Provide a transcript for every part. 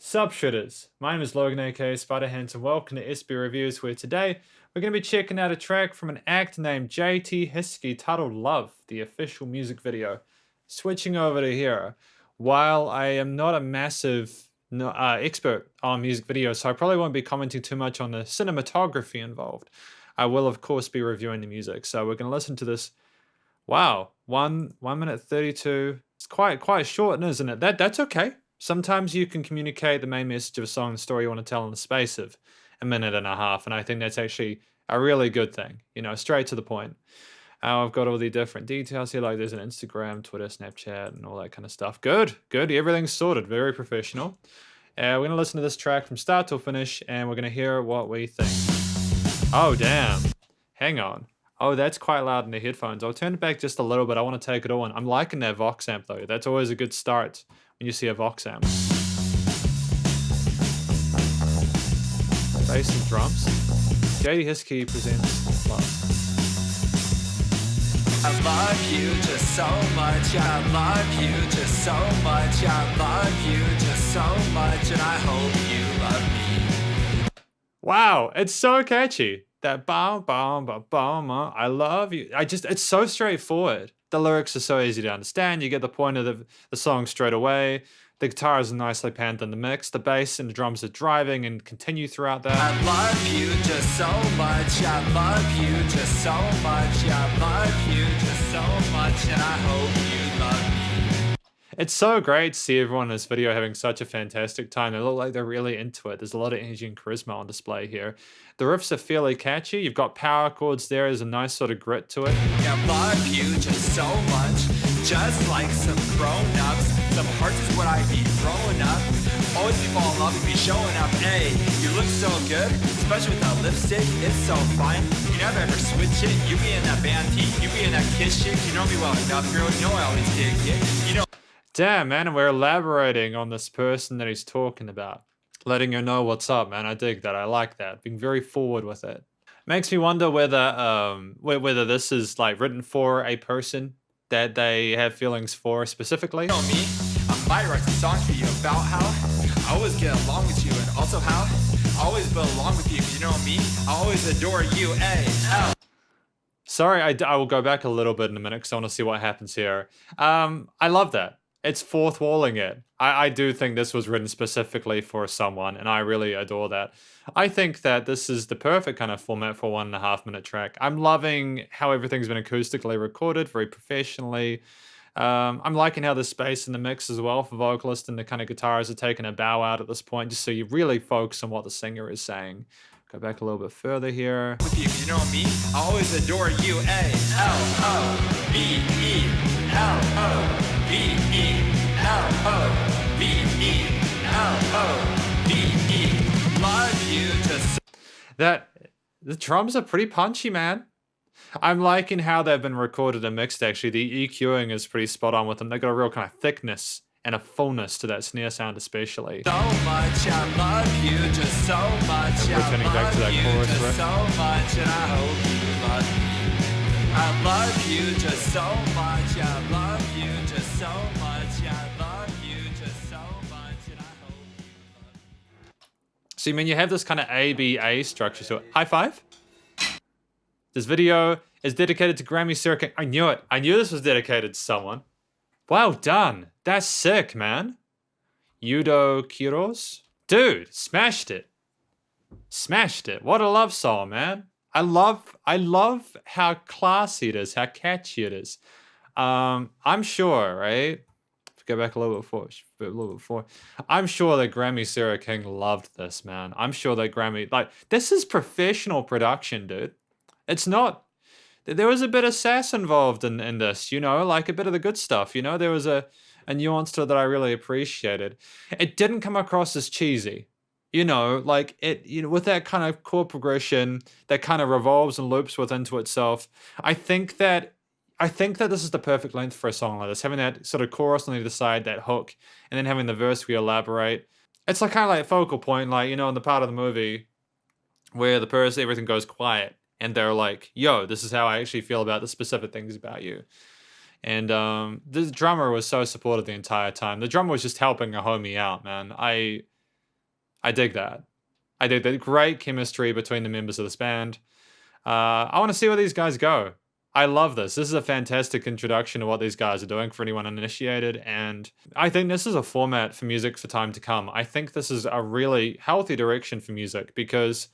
Sup shitters, my name is Logan aka Spiderhands and welcome to SB Reviews, where today we're going to be checking out a track from an act named JT Hiskey titled Love, the official music video. Switching over to here, while I am not a massive expert on music videos, so I probably won't be commenting too much on the cinematography involved. I will of course be reviewing the music, so we're going to listen to this. Wow, 1 minute 32. It's quite short, isn't it? That's okay. Sometimes you can communicate the main message of a song, the story you want to tell in the space of a minute and a half, and I think that's actually a really good thing. You know, straight to the point. I've got all the different details here, like there's an Instagram, Twitter, Snapchat, and all that kind of stuff. Good. Everything's sorted. Very professional. We're gonna listen to this track from start till finish, and we're gonna hear what we think. Oh damn! Hang on. Oh, that's quite loud in the headphones. I'll turn it back just a little bit. I want to take it all in. I'm liking that Vox amp though. That's always a good start when you see a Vox amp. Bass and drums. JD Hiskey presents Love. I love you just so much. I love you just so much. I love you just so much, and I hope you love me. Wow, it's so catchy. That bam bam bam bam. I love you. It's so straightforward. The lyrics are so easy to understand. You get the point of the song straight away. The guitars are nicely panned in the mix. The bass and the drums are driving and continue throughout that. I love you just so much. I love you just so much. I love you just so much, and I hope you love me. It's so great to see everyone in this video having such a fantastic time. They look like they're really into it. There's a lot of energy and charisma on display here. The riffs are fairly catchy. You've got power chords there. There's a nice sort of grit to it. I love you just so much. Just like some grown-ups. Some hearts is what I be throwing up. Always be falling in love with me showing up. Hey, you look so good, especially with that lipstick. It's so fine. You never ever switch it. You be in that band tee. You be in that kiss shit. You know me well enough, girl. You know I always dig it. You know. Damn, man, and we're elaborating on this person that he's talking about. Letting her know what's up, man. I dig that. I like that. Being very forward with it. Makes me wonder whether this is like written for a person that they have feelings for specifically. You know me. I might write some songs for you about how I always get along with you, and also how I always belong with you. 'Cause you know me. I always adore you. Hey. Sorry, I will go back a little bit in a minute because I want to see what happens here. I love that. It's fourth walling it. I do think this was written specifically for someone, and I really adore that. I think that this is the perfect kind of format for 1.5 minute track. I'm loving how everything's been acoustically recorded, very professionally. I'm liking how the space in the mix as well for vocalist and the kind of guitars are taking a bow out at this point, just so you really focus on what the singer is saying. Go back a little bit further here. With you, 'cause you know me. I always adore you. A-L-O-V-E. L-O-V-E. L-O-V-E. L-O-V-E. Love you just. The drums are pretty punchy, man. I'm liking how they've been recorded and mixed, actually. The EQing is pretty spot on with them. They've got a real kind of thickness and a fullness to that snare sound especially. So much, I love you just so much. And returning back to that chorus riff. So much, and I hope you love me. I love you just so much. I love you just so much. I love you just so much, and I hope you love me. So, you mean you have this kind of ABA structure to it. High five? This video is dedicated to Grammy Circuit. I knew it. I knew this was dedicated to someone. Well done. That's sick, man. Yudo Kiros? Dude, smashed it. Smashed it. What a love song, man. I love how classy it is, how catchy it is. I'm sure, right? Go back a little bit before. I'm sure that Grammy Sarah King loved this, man. I'm sure that Grammy, like, this is professional production, dude. It's not. There was a bit of sass involved in this, you know, like a bit of the good stuff, you know. There was a nuance to it that I really appreciated. It didn't come across as cheesy, you know, like it, you know, with that kind of chord progression that kind of revolves and loops within to itself. I think that this is the perfect length for a song like this, having that sort of chorus on either side, that hook, and then having the verse we elaborate. It's like kind of like a focal point, like, you know, in the part of the movie where everything goes quiet. And they're like, yo, this is how I actually feel about the specific things about you. And the drummer was so supportive the entire time. The drummer was just helping a homie out, man. I dig that. I dig that. Great chemistry between the members of this band. I want to see where these guys go. I love this. This is a fantastic introduction to what these guys are doing for anyone uninitiated, and I think this is a format for music for time to come. I think this is a really healthy direction for music because,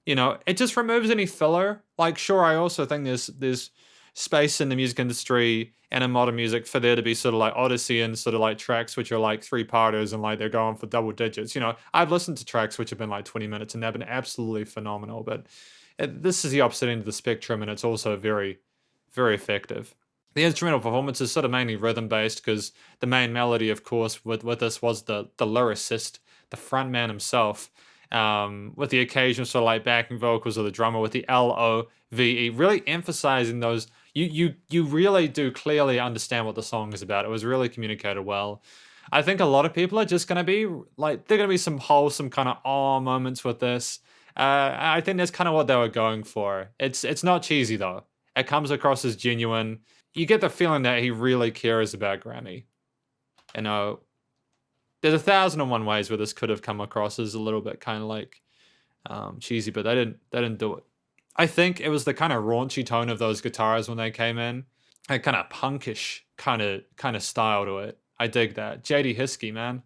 it just removes any filler. Like, sure, I also think there's space in the music industry and in modern music for there to be sort of like Odyssey and sort of like tracks which are like 3-parters and like they're going for double digits. I've listened to tracks which have been like 20 minutes and they've been absolutely phenomenal, but this is the opposite end of the spectrum, and it's also very, very effective. The instrumental performance is sort of mainly rhythm-based because the main melody, of course, with this was the lyricist, the frontman himself, with the occasional sort of like backing vocals of the drummer with the LOVE, really emphasizing those. You really do clearly understand what the song is about. It was really communicated well. I think a lot of people are just going to be like, they're going to be some wholesome kind of awe moments with this. I think that's kind of what they were going for. It's not cheesy though. It comes across as genuine. You get the feeling that he really cares about Grammy. There's 1,001 ways where this could have come across as a little bit kind of like cheesy, but they didn't do it. I think it was the kind of raunchy tone of those guitars when they came in, a kind of punkish kind of style to it. I dig that. JD Hiskey, man.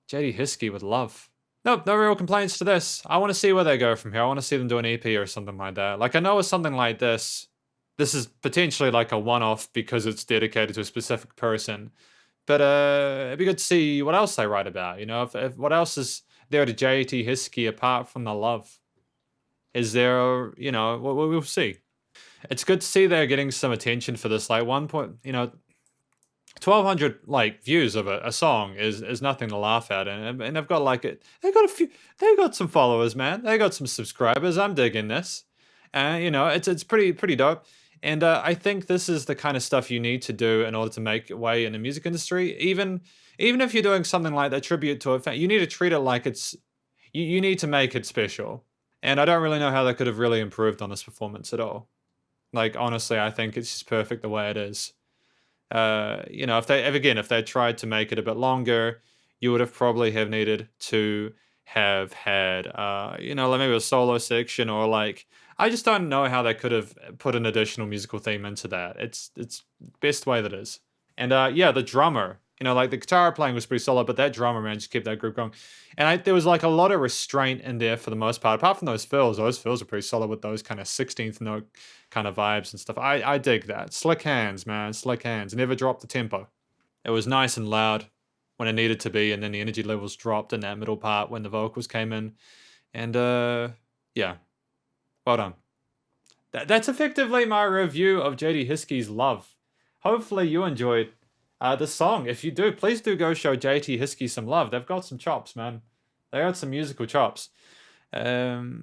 JD Hiskey with love. Nope, no real complaints to this. I want to see where they go from here. I want to see them do an EP or something like that. Like, I know with something like this is potentially like a one-off because it's dedicated to a specific person. But it'd be good to see what else they write about. If what else is there to JT Hiskey apart from the love? Is there, we'll see. It's good to see they're getting some attention for this. Like 1,200 like views of a song is nothing to laugh at, and they've got like it. They got some followers, man. They got some subscribers. I'm digging this, it's pretty dope. And I think this is the kind of stuff you need to do in order to make your way in the music industry. Even if you're doing something like that tribute to a fan, you need to treat it like it's. You need to make it special. And I don't really know how they could have really improved on this performance at all. Like, honestly, I think it's just perfect the way it is. If they tried to make it a bit longer, you would have probably have needed to have had, like maybe a solo section or like, I just don't know how they could have put an additional musical theme into that. It's best way that is. And the drummer, like the guitar playing was pretty solid, but that drummer, man, just kept that group going. And there was like a lot of restraint in there for the most part, apart from those fills. Those fills are pretty solid with those kind of 16th note kind of vibes and stuff. I dig that. Slick hands, man, slick hands. Never dropped the tempo. It was nice and loud when it needed to be, and then the energy levels dropped in that middle part when the vocals came in. And well done. That's effectively my review of JD Hiskey's Love. Hopefully you enjoyed the song. If you do, please do go show JT Hiskey some love. They've got some chops, man. They got some musical chops. Please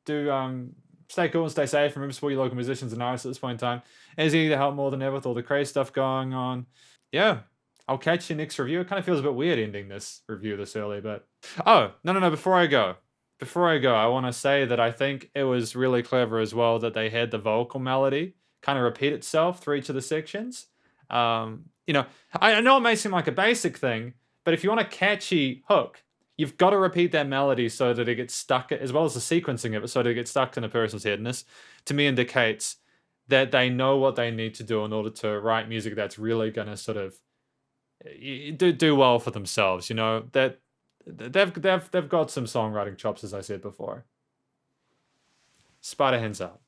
do stay cool and stay safe. Remember, support your local musicians and artists at this point in time. It's easy to help more than ever with all the crazy stuff going on. Yeah, I'll catch you next review. It kind of feels a bit weird ending this review this early, but... Oh, no, before I go, I want to say that I think it was really clever as well that they had the vocal melody kind of repeat itself through each of the sections. I know it may seem like a basic thing, but if you want a catchy hook, you've got to repeat that melody so that it gets stuck, as well as the sequencing of it, so that it gets stuck in a person's head. And this, to me, indicates that they know what they need to do in order to write music that's really going to sort of do well for themselves. That they've got some songwriting chops, as I said before. Spider hands up.